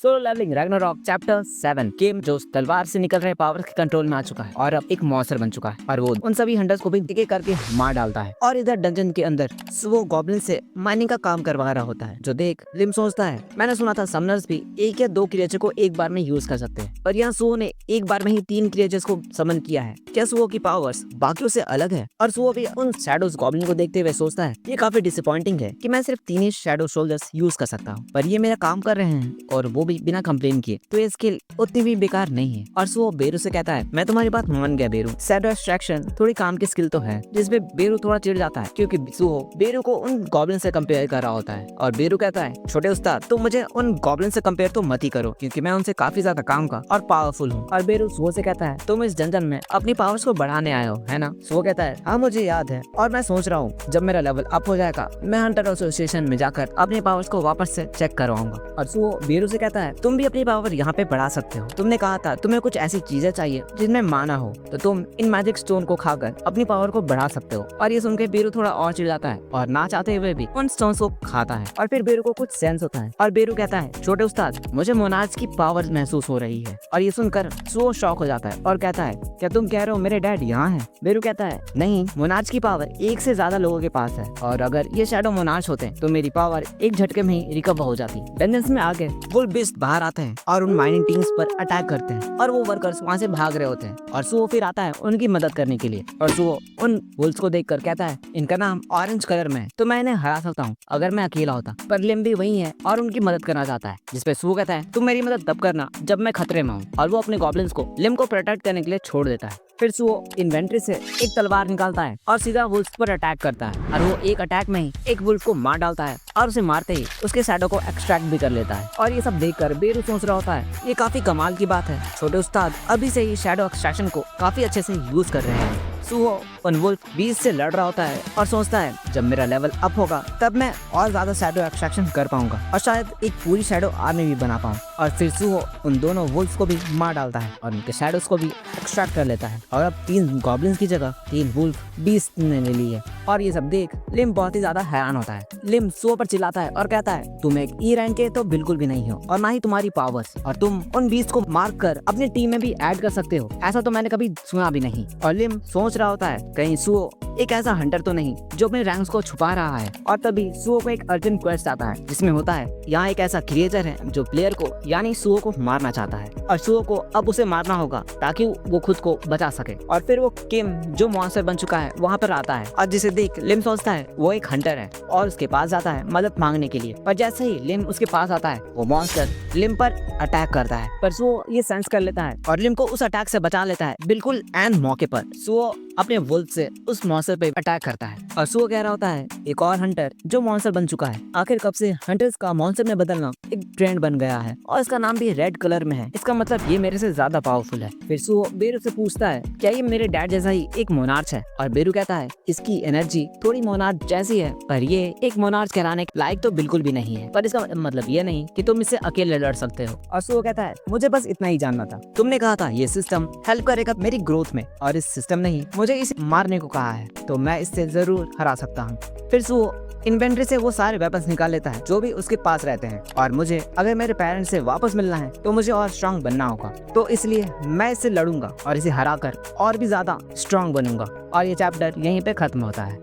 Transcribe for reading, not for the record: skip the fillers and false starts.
Solo levelling Ragnarok chapter 7। Game जो तलवार से निकल रहे पावर के कंट्रोल में आ चुका है और अब एक मॉन्स्टर बन चुका है और वो उन सभी हंटर्स को भी एक एक करके मार डालता है। और इधर डंजन के अंदर वो गॉब्लिन से माइनिंग का काम करवा रहा होता है। जो देख लिम सोचता है, मैंने सुना था समनर्स भी एक या दो क्रिएचर को एक बार में यूज कर सकते हैं, पर यहाँ सुओ ने एक बार में ही 3 क्रिएचर्स को समन किया है। क्या सुओ की पावर्स बाकियों से अलग है? और सुओ भी उन शैडोज गॉब्लिन को देखते हुए सोचता है ये काफी डिसअपॉइंटिंग है कि मैं सिर्फ 3 ही शैडो शोल्डर्स यूज कर सकता हूँ, पर ये मेरा काम कर रहे हैं और वो भी बिना कंप्लेन किए, तो ये स्किल उतनी भी बेकार नहीं है। और सुओ बेरू से कहता है मैं तुम्हारी बात मान गया बेरू, शैडो एक्सट्रैक्शन थोड़ी काम की स्किल तो है, जिसमें बेरू थोड़ा चिढ़ जाता है क्योंकि सुओ बेरू को उन गॉब्लिन से कंपेयर कर रहा होता है। और बेरू कहता है छोटे उस्ताद तुम मुझे उन गॉब्लिन से कंपेयर तो मत ही करो क्योंकि मैं उनसे काफी ज्यादा काम का और पावरफुल हूँ। और बेरू सुओ से कहता है तुम इस जंजन में अपनी पावर्स को बढ़ाने आए हो, है ना? सुओ कहता है हाँ मुझे याद है, और मैं सोच रहा हूँ जब मेरा लेवल अप हो जाएगा मैं हंटर एसोसिएशन में जाकर अपने पावर्स को वापस से चेक करवाऊंगा। और सुओ बेरू से कहता है तुम भी अपनी पावर यहाँ पे बढ़ा सकते हो, तुमने कहा था तुम्हें कुछ ऐसी चीजें चाहिए जिनमें माना हो, तो तुम इन मैजिक स्टोन को खाकर अपनी पावर को बढ़ा सकते हो। और ये सुनकर बेरू थोड़ा और चिढ़ जाता है और ना चाहते हुए भी उन स्टोन्स को खाता है। और फिर बेरू को कुछ सेंस होता है और बेरू कहता है छोटे उस्ताद मुझे मोनार्च की पावर महसूस हो रही है। और ये सुनकर सुओ शॉक हो जाता है और कहता है क्या तुम कह रहे हो मेरे डैड यहाँ है? बेरू कहता है नहीं, मोनार्च की पावर एक से ज्यादा लोगों के पास है और अगर ये शैडो मोनार्च होते तो मेरी पावर एक झटके में ही रिकवर हो जाती। डंजन्स में आगे वुल्फ बीस्ट बाहर आते हैं और उन माइनिंग टीम्स पर अटैक करते हैं और वो वर्कर्स वहाँ से भाग रहे होते हैं। और सुओ फिर आता है उनकी मदद करने के लिए। और सुओ उन वुल्फ्स को देखकर कहता है इनका नाम ऑरेंज कलर में है तो मैं इन्हें हरा सकता हूँ अगर मैं अकेला होता। पर लिम भी वही है और उनकी मदद करना चाहता है, जिसपे सुओ कहता है तुम मेरी मदद तब करना जब मैं खतरे में हूँ। और वो अपने गॉब्लिन्स को लिम को प्रोटेक्ट करने के लिए छोड़ देता है। फिर सुओ इन्वेंट्री से एक तलवार निकालता है और सीधा वुल्फ पर अटैक करता है और वो एक अटैक में ही एक वुल्फ को मार डालता है और उसे मारते ही उसके शैडो को एक्सट्रैक्ट भी कर लेता है। और ये सब देखकर बेरू सोच रहा होता है ये काफी कमाल की बात है, छोटे उस्ताद अभी से ही शैडो एक्सट्रैक्शन को काफी अच्छे से यूज कर रहे हैं। सुओ उन वुल्फ बीस्ट से लड़ रहा होता है और सोचता है जब मेरा लेवल अप होगा तब मैं और ज्यादा शैडो एक्सट्रैक्शन कर पाऊंगा और शायद एक पूरी शैडो आर्मी भी बना पाऊं। और फिर सुओ उन दोनों वुल्फ को भी मार डालता है और उनके शैडोज को भी एक्सट्रैक्ट कर लेता है और अब 3 गॉब्लिन्स की जगह 3 वुल्फ बीस्ट ने ले ली है। और ये सब देख लिम बहुत ही ज्यादा हैरान होता है। लिम सुओ पर चिल्लाता है और कहता है तुम एक ई रैंक के तो बिल्कुल भी नहीं हो और ना ही तुम्हारी पावर्स, और तुम उन बीस्ट को मार कर अपनी टीम में भी ऐड कर सकते हो, ऐसा तो मैंने कभी सुना भी नहीं। और लिम सोच रहा होता है कहीं सुओ एक ऐसा हंटर तो नहीं जो अपने रैंक्स को छुपा रहा है। और तभी सुओ को एक अर्जेंट क्वेस्ट आता है जिसमें होता है यहाँ एक ऐसा क्रिएचर है जो प्लेयर को यानी सुओ को मारना चाहता है और सुओ को अब उसे मारना होगा ताकि वो खुद को बचा सके। और फिर वो किम जो मॉन्स्टर बन चुका है वहाँ पर आता है और जिसे देख लिम सोचता है वो एक हंटर है और उसके पास जाता है मदद मांगने के लिए। पर जैसे ही लिम उसके पास आता है वो मॉन्स्टर लिम पर अटैक करता है, पर सुओ ये सेंस कर लेता है और लिम को उस अटैक से बचा लेता है। बिल्कुल एंड मौके पर सुओ अपने वुल्फ से उस मॉन्स्टर पे अटैक करता है और सुओ कह रहा होता है एक और हंटर जो मॉन्स्टर बन चुका है। आखिर कब से हंटर्स का मॉन्स्टर में बदलना एक ट्रेंड बन गया है और इसका नाम भी रेड कलर में है, इसका मतलब ये मेरे से ज्यादा पावरफुल है। फिर सुओ बेरू से पूछता है क्या ये मेरे डैड जैसा ही एक मोनार्च है? और बेरू कहता है इसकी एनर्जी थोड़ी मोनार्च जैसी है पर ये एक मोनार्च कहलाने के लायक तो बिल्कुल भी नहीं है, पर इसका मतलब ये नहीं कि तुम इससे अकेले लड़ सकते हो। और सुओ कहता है मुझे बस इतना ही जानना था, तुमने कहा था ये सिस्टम हेल्प करेगा मेरी ग्रोथ में और इस सिस्टम ने ही मुझे इसे मारने को कहा है, तो मैं इससे जरूर हरा सकता हूँ। फिर सुओ इन्वेंट्री से वो सारे वेपन्स निकाल लेता है जो भी उसके पास रहते हैं और मुझे अगर मेरे पेरेंट्स से वापस मिलना है तो मुझे और स्ट्रांग बनना होगा, तो इसलिए मैं इससे लड़ूंगा और इसे हराकर और भी ज्यादा स्ट्रांग बनूंगा। और ये चैप्टर यहीं पे खत्म होता है।